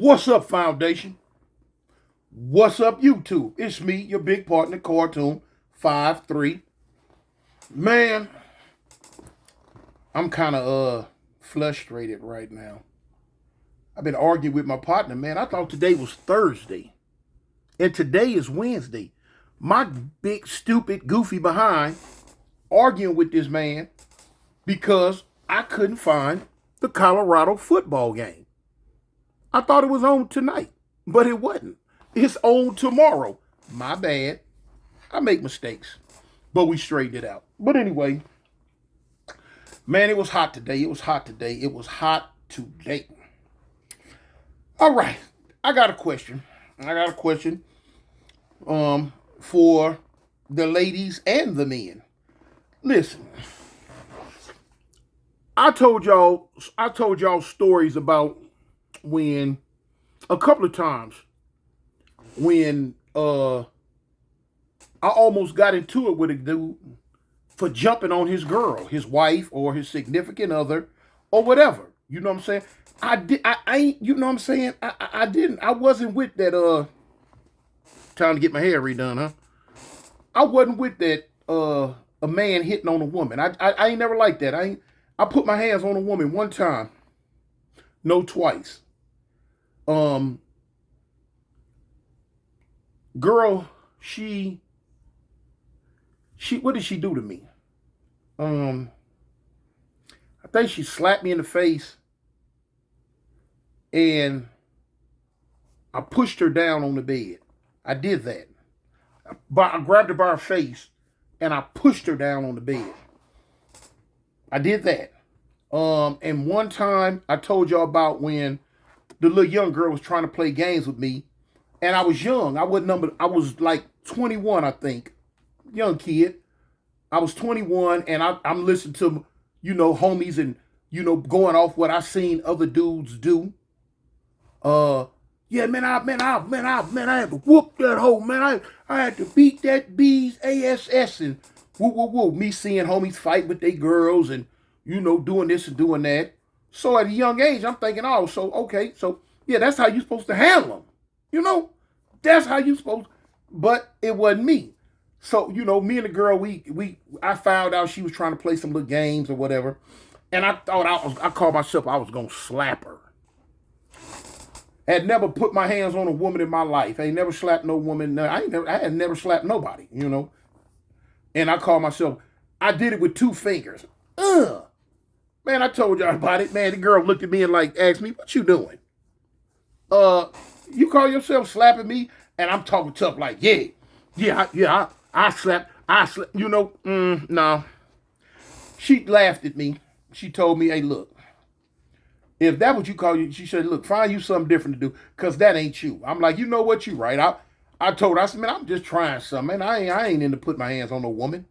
What's up, Foundation? What's up, YouTube? It's me, your big partner, Cartoon 53. Man, I'm kind of frustrated right now. I've been arguing with my partner, man. I thought today was Thursday, and today is Wednesday. My big, stupid, goofy behind arguing with this man because I couldn't find the Colorado football game. I thought it was on tonight, but it wasn't. It's on tomorrow. My bad. I make mistakes, but we straightened it out. But anyway, man, it was hot today. It was hot today. It was hot today. All right, I got a question. For the ladies and the men. Listen, I told y'all stories about when a couple of times when I almost got into it with a dude for jumping on his girl, his wife or his significant other or whatever. You know what I'm saying? I ain't, you know what I'm saying? I didn't. I wasn't with that time to get my hair redone, huh? I wasn't with that a man hitting on a woman. I ain't never liked that. I put my hands on a woman one time, no twice. Um Girl, she what did she do to me? Um I think she slapped me in the face and I pushed her down on the bed. I did that. But I grabbed her by her face and I pushed her down on the bed. I did that. And one time I told y'all about when the little young girl was trying to play games with me, and I was young. I was like 21, I think, young kid. I was 21, and I'm listening to homies and going off what I seen other dudes do. Uh, yeah, man, I had to whoop that hoe, man. I had to beat that bee's ass and woo woo woo. Me seeing homies fight with their girls and doing this and doing that. So at a young age, I'm thinking, oh, so okay, so yeah, that's how you supposed to handle them. That's how you supposed. But it wasn't me. So me and the girl, I found out she was trying to play some little games or whatever, and I thought I called myself I was gonna slap her. Had never put my hands on a woman in my life. I ain't never slapped no woman. I had never slapped nobody. And I called myself. I did it with two fingers. Ugh. Man, I told y'all about it. Man, the girl looked at me and asked me, "What you doing? Uh, you call yourself slapping me?" And I'm talking tough, yeah. I slap. No. She laughed at me. She told me, "Hey, look, if that what you call you," she said, "Look, find you something different to do, cause that ain't you." I'm like, you know what, you right. I told her, I said, "Man, I'm just trying something. Man, I ain't into put my hands on no woman."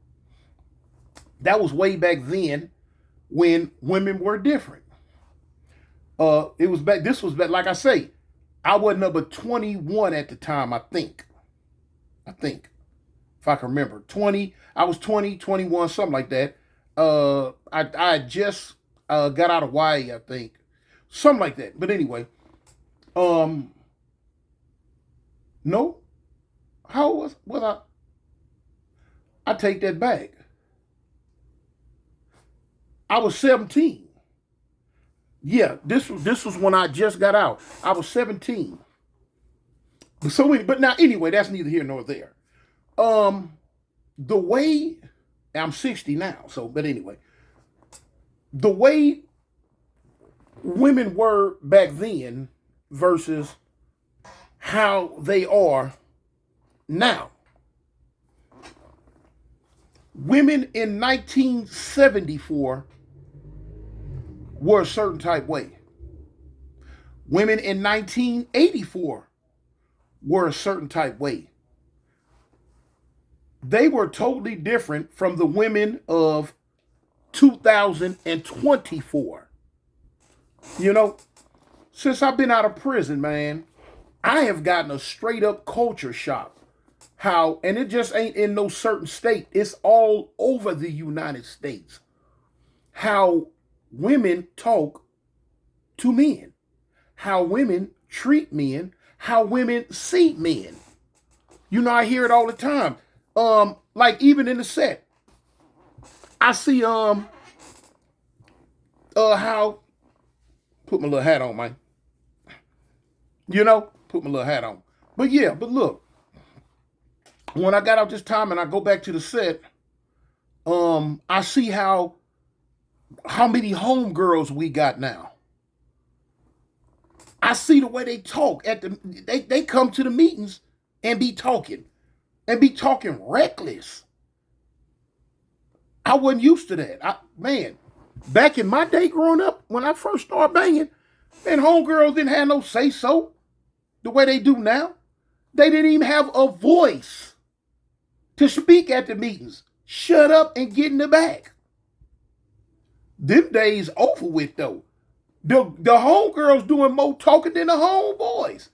That was way back then when women were different. It was back. This was back. Like I say, I wasn't number 21 at the time. I think if I can remember, 20. I was 20, 21, something like that. I just got out of YA, I think, something like that. But anyway, um, no. How was I? I take that back. I was 17. Yeah, this was when I just got out. I was 17. But now anyway, that's neither here nor there. Um, the way I'm 60 now, but anyway, the way women were back then versus how they are now. Women in 1974 were a certain type way. Women in 1984 were a certain type way. They were totally different from the women of 2024. Since I've been out of prison, man, I have gotten a straight up culture shock. And it just ain't in no certain state, it's all over the United States. How women talk to men, how women treat men, how women see men. You know, I hear it all the time. Like even in the set, I see how put my little hat on, man. You know, put my little hat on. But yeah, but look, when I got out this time and I go back to the set, I see how many homegirls we got now. I see the way they talk at the they come to the meetings and be talking reckless. I wasn't used to that. Man, back in my day growing up, when I first started banging, man, homegirls didn't have no say so the way they do now. They didn't even have a voice to speak at the meetings. Shut up and get in the back. Them days over with though. The homegirls doing more talking than the homeboys.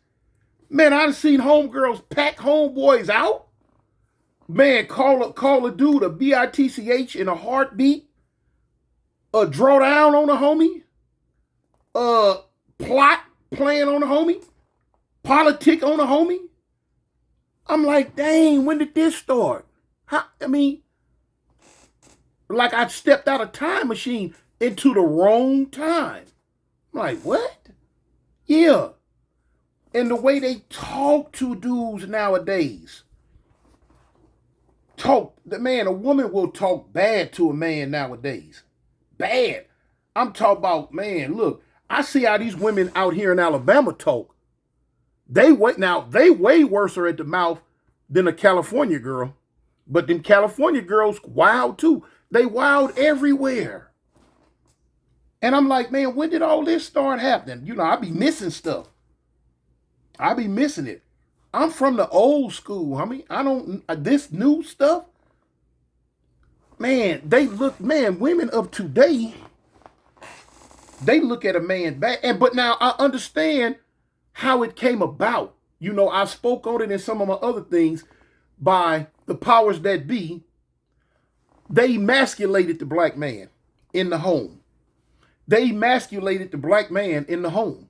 Man, I've seen homegirls pack homeboys out. Man, call a dude a bitch in a heartbeat. Draw down on a homie. Plot playing on a homie. Politic on a homie. I'm like, dang, when did this start? Like I stepped out of time machine into the wrong time. I'm like, what? Yeah. And the way they talk to dudes nowadays. A woman will talk bad to a man nowadays. Bad. I'm talking about, man, look, I see how these women out here in Alabama talk. They way worse at the mouth than a California girl. But them California girls wild too. They wild everywhere. And I'm like, man, when did all this start happening? You know, I be missing stuff. I be missing it. I'm from the old school. I don't, this new stuff, man, women of today, they look at a man back. But now I understand how it came about. You know, I spoke on it in some of my other things by the powers that be. They emasculated the black man in the home. They emasculated the black man in the home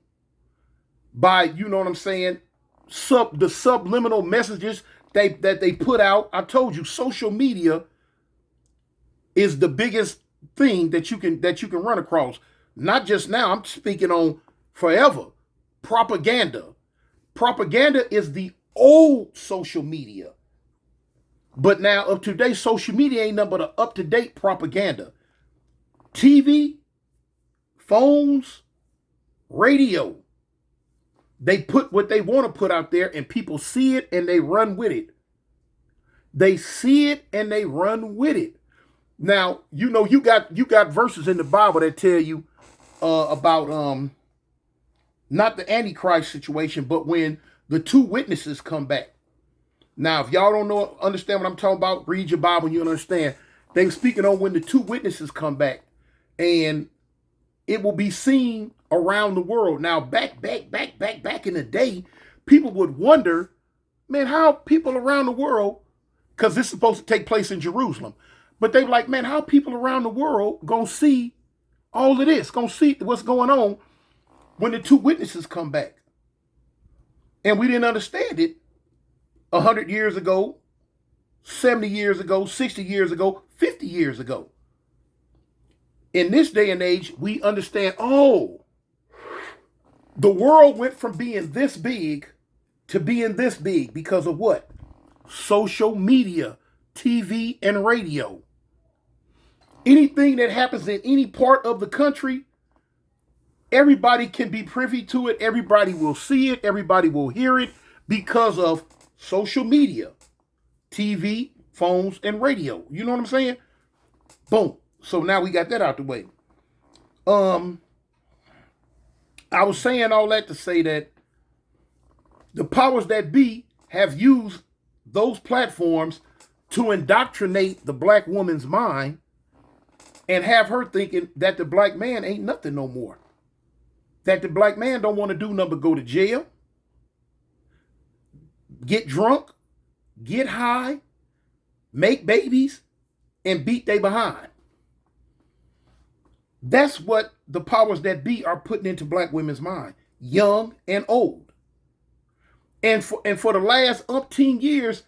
by, you know what I'm saying, the subliminal messages that they put out. I told you, social media is the biggest thing that you can run across. Not just now, I'm speaking on forever. Propaganda. Propaganda is the old social media. But now of today, social media ain't nothing but an up-to-date propaganda. TV, phones, radio. They put what they want to put out there and people see it and they run with it. They see it and they run with it. Now, you know, you got verses in the Bible that tell you about not the Antichrist situation, but when the two witnesses come back. Now, if y'all don't understand what I'm talking about, read your Bible and you'll understand. They're speaking on when the two witnesses come back and it will be seen around the world. Now, back in the day, people would wonder, man, how people around the world, because this is supposed to take place in Jerusalem, but they like, man, how people around the world gonna see all of this, gonna see what's going on when the two witnesses come back. And we didn't understand it 100 years ago, 70 years ago, 60 years ago, 50 years ago. In this day and age, we understand, oh, the world went from being this big to being this big because of what? Social media, TV, and radio. Anything that happens in any part of the country, everybody can be privy to it. Everybody will see it. Everybody will hear it because of social media, TV, phones, and radio. You know what I'm saying? Boom. So now we got that out the way. I was saying all that to say that the powers that be have used those platforms to indoctrinate the black woman's mind and have her thinking that the black man ain't nothing no more. That the black man don't want to do nothing but go to jail, get drunk, get high, make babies, and beat they behind. That's what the powers that be are putting into black women's mind. young and old. And for the last umpteen years,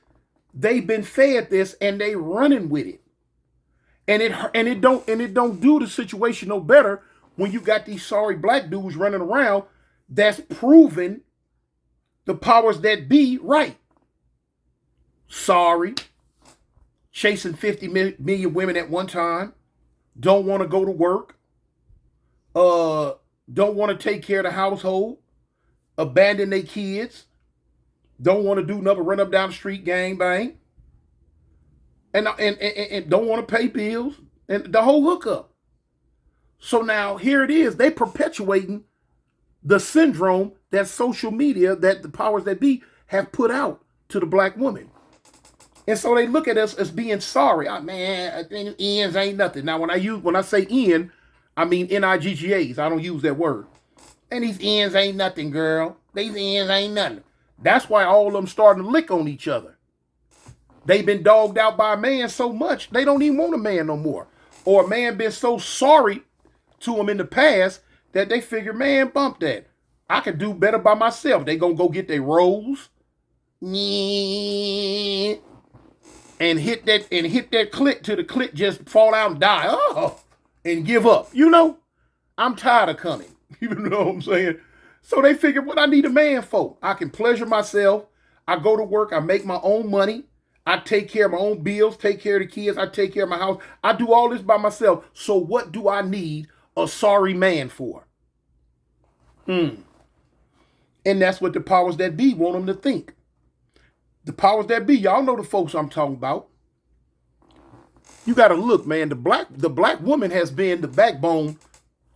they've been fed this and they running with it. And it don't do the situation no better when you got these sorry black dudes running around that's proving the powers that be right. Sorry, chasing 50 million women at one time, don't want to go to work, don't want to take care of the household, abandon their kids, don't want to do nothing, run up down the street, gang bang, and don't want to pay bills, and the whole hookup. So now here it is, they perpetuating the syndrome that social media, that the powers that be have put out to the black woman. And so they look at us as being sorry. Man, I think ends ain't nothing. Now, when I say end, I mean Niggas. I don't use that word. And these ends ain't nothing, girl. These ends ain't nothing. That's why all of them starting to lick on each other. They've been dogged out by a man so much, they don't even want a man no more. Or a man been so sorry to them in the past that they figure, man, bump that. I can do better by myself. They gonna go get their rose. And hit that click till the click just fall out and die. And give up. I'm tired of coming. You know what I'm saying? So they figured, what I need a man for? I can pleasure myself. I go to work. I make my own money. I take care of my own bills, take care of the kids. I take care of my house. I do all this by myself. So what do I need a sorry man for? And that's what the powers that be want them to think. The powers that be, y'all know the folks I'm talking about. You got to look, man. The black woman has been the backbone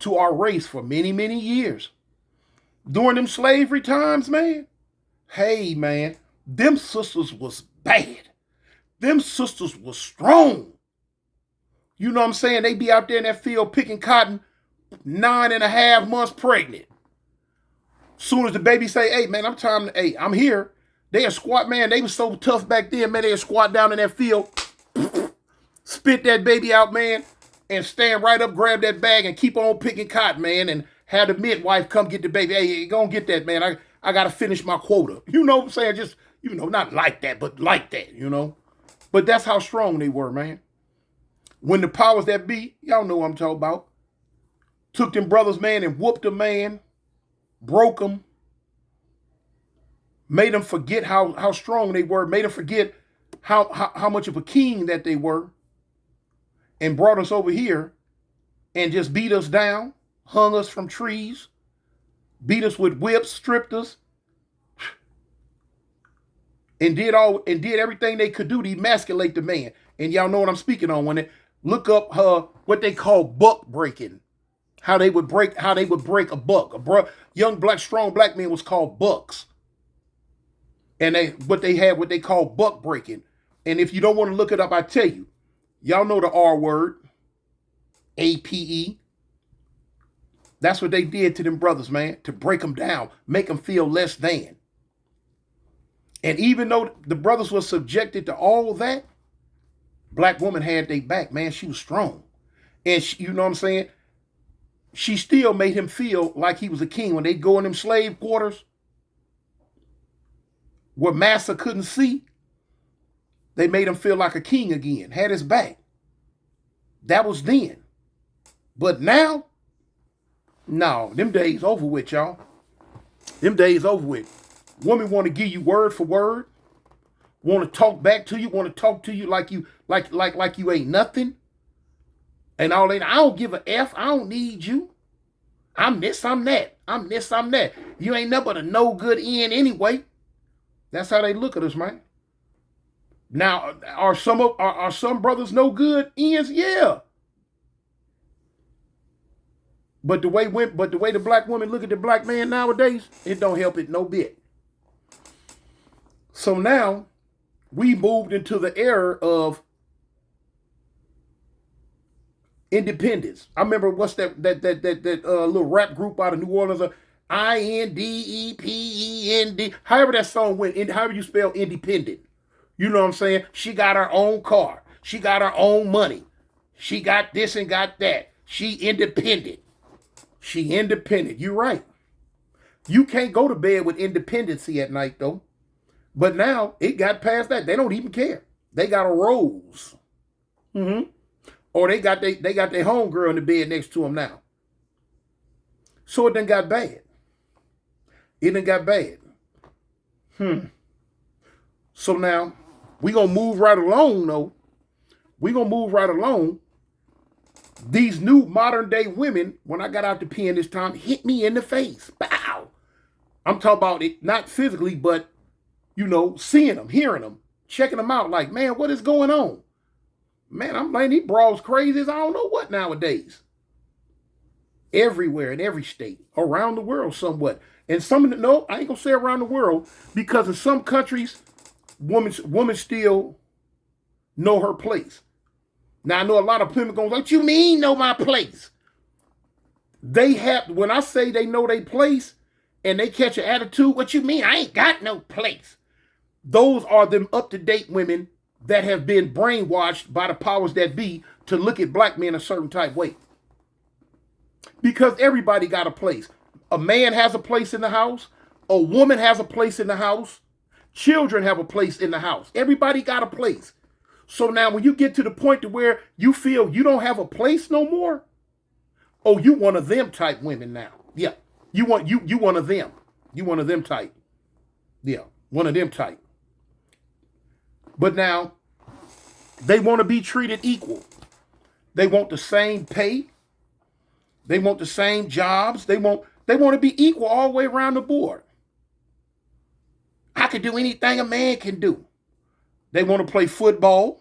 to our race for many, many years. During them slavery times, man. Hey, man, them sisters was bad. Them sisters was strong. You know what I'm saying? They be out there in that field picking cotton, 9.5 months pregnant. Soon as the baby say, hey, man, I'm here. They a squat, man. They was so tough back then, man. They a squat down in that field, spit that baby out, man, and stand right up, grab that bag, and keep on picking cotton, man, and have the midwife come get the baby. Hey, go and get that, man. I got to finish my quota. You know what I'm saying? Just, not like that, but like that, But that's how strong they were, man. When the powers that be, y'all know what I'm talking about, took them brothers, man, and whooped them, man, broke them, made them forget how strong they were, made them forget how much of a king that they were, and brought us over here and just beat us down, hung us from trees, beat us with whips, stripped us, and did everything they could do to emasculate the man. And y'all know what I'm speaking on when they look up what they call buck breaking. How they would break a buck. Young black, strong black men was called bucks. And what they call buck breaking. And if you don't want to look it up, I tell you, y'all know the R word, APE. That's what they did to them brothers, man, to break them down, make them feel less than. And even though the brothers were subjected to all that, black woman had their back, man. She was strong. And she, you know what I'm saying? She still made him feel like he was a king. When they go in them slave quarters where massa couldn't see, they made him feel like a king again, had his back. That was then. But now, no, them days over with, y'all. Them days over with. Women want to give you word for word, want to talk back to you, want to talk to you like you ain't nothing. And all that. I don't give a F. I don't need you. I'm this, I'm that. I'm this, I'm that. You ain't nothing but a no good end anyway. That's how they look at us, man. Now, are some brothers no good ends? Yeah. But the way the black women look at the black man nowadays, it don't help it no bit. So now we moved into the era of independence. I remember what's that little rap group out of New Orleans, INDEPEND. However that song went, however you spell independent. You know what I'm saying? She got her own car. She got her own money. She got this and got that. She independent. She independent. You're right. You can't go to bed with independency at night though. But now it got past that. They don't even care. They got a rose. Mm-hmm. Or they got their homegirl in the bed next to them now. So it done got bad. It done got bad. So now we gonna move right along though. We gonna move right along. These new modern day women, when I got out the pen this time, hit me in the face. Bow. I'm talking about it not physically, but seeing them, hearing them, checking them out. Like, man, what is going on? Man, I'm like, these bras crazy as I don't know what nowadays. Everywhere in every state, around the world, somewhat. And some of the, no, I ain't gonna say around the world, because in some countries, women still know her place. Now I know a lot of women going, what you mean know my place? They have, when I say they know their place and they catch an attitude, what you mean? I ain't got no place. Those are them up-to-date women that have been brainwashed by the powers that be to look at black men a certain type way. Because everybody got a place. A man has a place in the house. A woman has a place in the house. Children have a place in the house. Everybody got a place. So now when you get to the point to where you feel you don't have a place no more, oh, you one of them type women now. Yeah. You one of them. You one of them type. Yeah. One of them type. But now they want to be treated equal. They want the same pay. They want the same jobs. They want to be equal all the way around the board. I can do anything a man can do. They want to play football.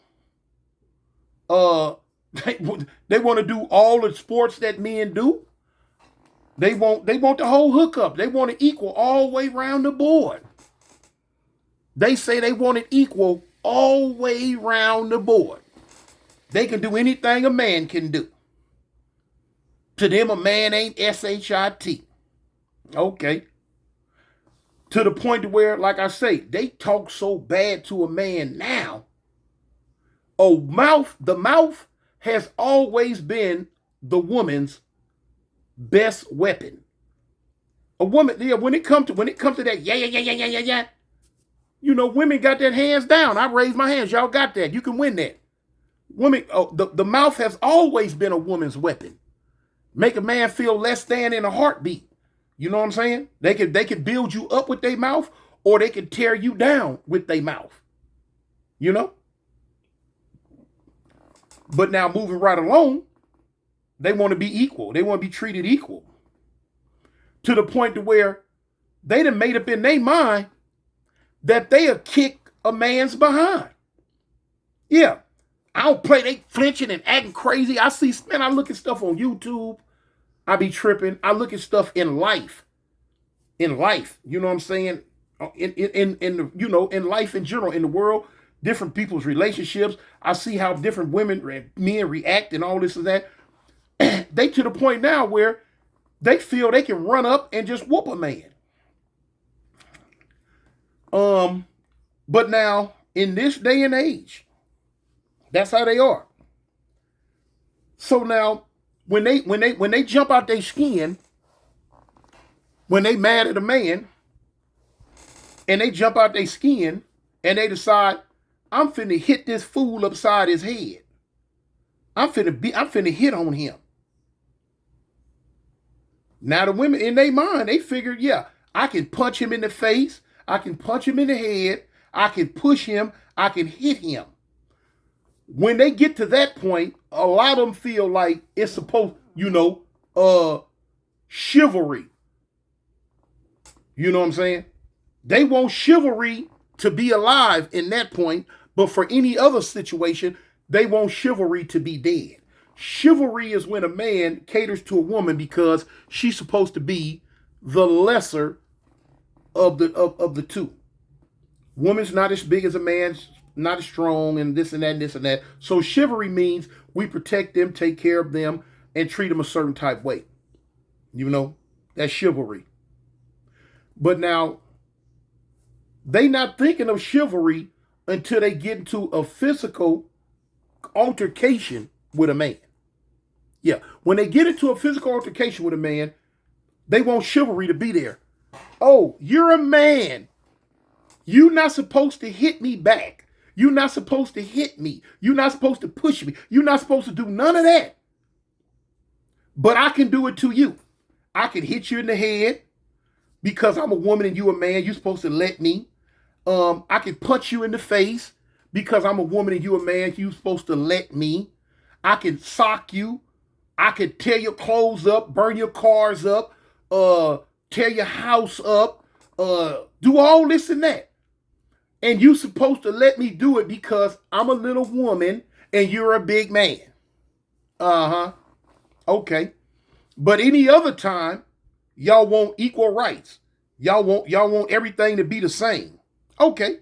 They want to do all the sports that men do. They want the whole hookup. They want it equal all the way around the board. They say they want it equal all the way around the board. They can do anything a man can do. To them, a man ain't S-H-I-T. Okay. To the point where, like I say, they talk so bad to a man now. Oh, the mouth has always been the woman's best weapon. A woman, yeah, when it comes to that, yeah. Women got that hands down. I raised my hands. Y'all got that. You can win that. Women, the mouth has always been a woman's weapon. Make a man feel less than in a heartbeat. You know what I'm saying? They can build you up with their mouth, or they can tear you down with their mouth. But now moving right along, they want to be equal. They want to be treated equal. To the point to where they done made up in their mind that they'll kick a man's behind. Yeah. I don't play, they flinching and acting crazy. I look at stuff on YouTube. I be tripping. I look at stuff in life. You know what I'm saying? In life in general, in the world, different people's relationships. I see how different men react and all this and that. They to the point now where they feel they can run up and just whoop a man. But now in this day and age, that's how they are. So now when they jump out their skin, when they mad at a man and they jump out their skin and they decide, I'm finna hit this fool upside his head. I'm finna hit on him. Now the women in their mind, they figured, yeah, I can punch him in the face. I can punch him in the head. I can push him. I can hit him. When they get to that point, a lot of them feel like it's supposed, chivalry. You know what I'm saying? They want chivalry to be alive in that point, but for any other situation, they want chivalry to be dead. Chivalry is when a man caters to a woman because she's supposed to be the lesser of the two. Woman's not as big as a man, not as strong, and this and that and this and that. So chivalry means we protect them, take care of them, and treat them a certain type way. That's chivalry. But now, they not thinking of chivalry until they get into a physical altercation with a man. Yeah, when they get into a physical altercation with a man, they want chivalry to be there. Oh, you're a man. You're not supposed to hit me back. You're not supposed to hit me. You're not supposed to push me. You're not supposed to do none of that. But I can do it to you. I can hit you in the head because I'm a woman and you a man. You're supposed to let me. I can punch you in the face because I'm a woman and you a man. You're supposed to let me. I can sock you. I can tear your clothes up, burn your cars up, tear your house up, do all this and that. And you're supposed to let me do it because I'm a little woman and you're a big man. Uh-huh. Okay. But any other time, y'all want equal rights. Y'all want everything to be the same. Okay.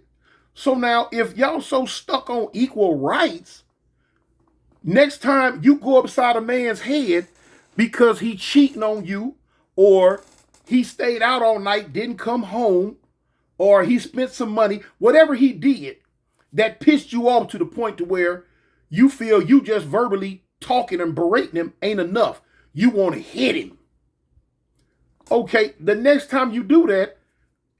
So now if y'all so stuck on equal rights, next time you go upside a man's head because he cheating on you, or he stayed out all night, didn't come home, or he spent some money, whatever he did that pissed you off to the point to where you feel you just verbally talking and berating him ain't enough. You want to hit him. Okay, the next time you do that,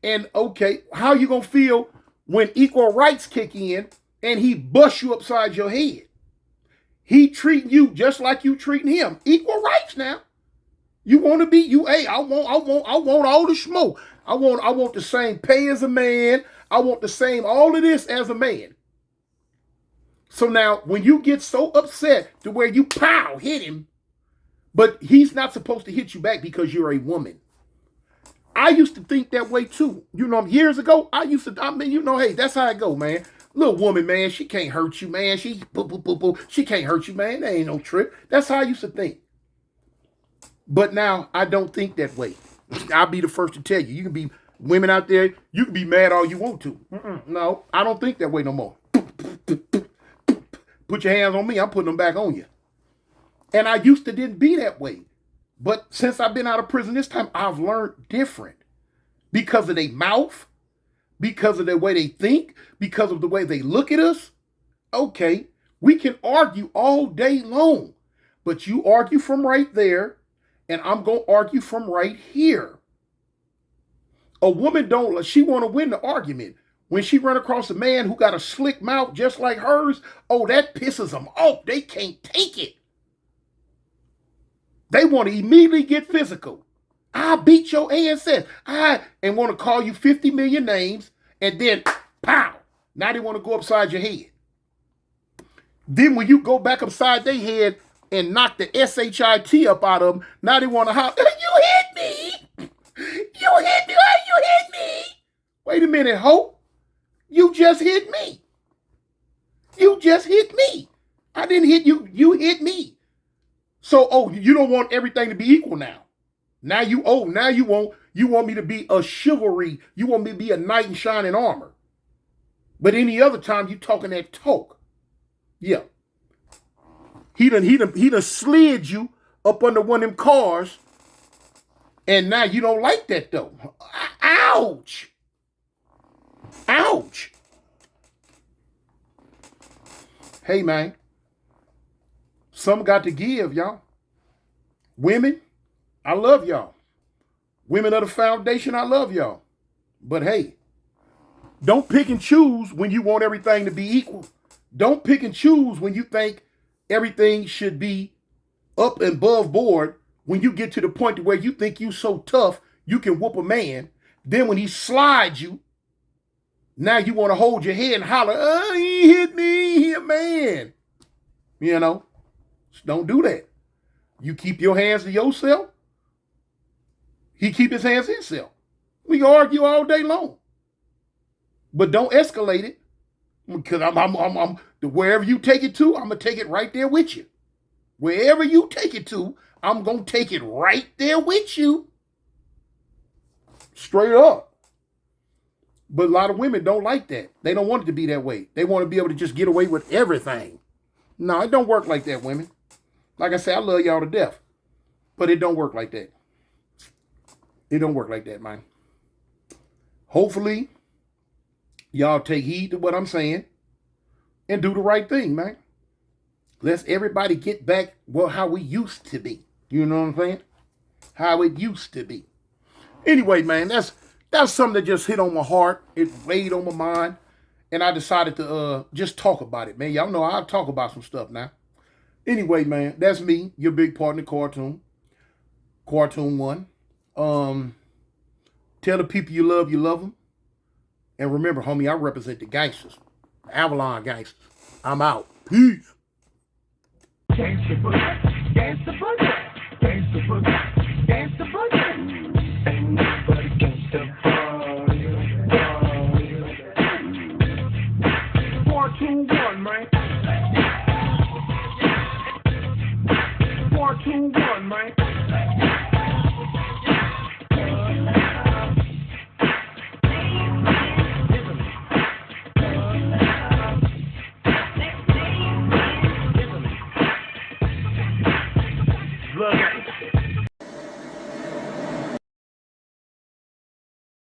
and okay, how you gonna feel when equal rights kick in and he busts you upside your head? He treating you just like you treating him. Equal rights now. You want to be you? Hey, I want all the smoke. I want the same pay as a man. I want the same all of this as a man. So now, when you get so upset to where you pow hit him, but he's not supposed to hit you back because you're a woman. I used to think that way too. You know, years ago, hey, that's how it go, man. Little woman, man, she can't hurt you, man. She can't hurt you, man. That ain't no trip. That's how I used to think. But now I don't think that way. I'll be the first to tell you. You can be women out there, you can be mad all you want to. No, I don't think that way no more. Put your hands on me, I'm putting them back on you. And I used to didn't be that way. But since I've been out of prison this time, I've learned different. Because of their mouth, because of the way they think, because of the way they look at us. Okay, we can argue all day long. But you argue from right there, and I'm going to argue from right here. A woman she want to win the argument. When she run across a man who got a slick mouth just like hers, oh, that pisses them off. They can't take it. They want to immediately get physical. I'll beat your ass, and want to call you 50 million names, and then, pow, now they want to go upside your head. Then when you go back upside their head and knock the SHIT up out of them, now they want to holler, you hit me! You hit me! You hit me! Wait a minute, Hope. You just hit me. You just hit me. I didn't hit you. You hit me. So, you don't want everything to be equal now. Now you want me to be a chivalry. You want me to be a knight in shining armor. But any other time you talking that talk. Yeah. He done slid you up under one of them cars. And now you don't like that though. Ouch. Ouch. Hey man. Some got to give, y'all. Women, I love y'all. Women of the foundation, I love y'all. But hey, don't pick and choose when you want everything to be equal. Don't pick and choose when you think everything should be up and above board. When you get to the point where you think you so tough, you can whoop a man. Then when he slides you, now you want to hold your head and holler, he hit me, he a man. You know, don't do that. You keep your hands to yourself. He keep his hands to himself. We can argue all day long. But don't escalate it. Because I'm wherever you take it to, I'm going to take it right there with you. Wherever you take it to, I'm going to take it right there with you. Straight up. But a lot of women don't like that. They don't want it to be that way. They want to be able to just get away with everything. No, it don't work like that, women. Like I said, I love y'all to death. But it don't work like that. It don't work like that, man. Hopefully, y'all take heed to what I'm saying and do the right thing, man. Let's everybody get back how we used to be. You know what I'm saying? How it used to be. Anyway, man, that's something that just hit on my heart. It weighed on my mind, and I decided to just talk about it, man. Y'all know I'll talk about some stuff now. Anyway, man, that's me, your big partner, Cartoon One. Um, Tell the people you love them, and remember, homie, I represent the gangsters, Avalon gangsters. I'm out. Peace. Gangsta boogie, gangsta boogie, gangsta boogie, gangsta boogie. Ain't nobody gangsta party. 421, man. 421, man.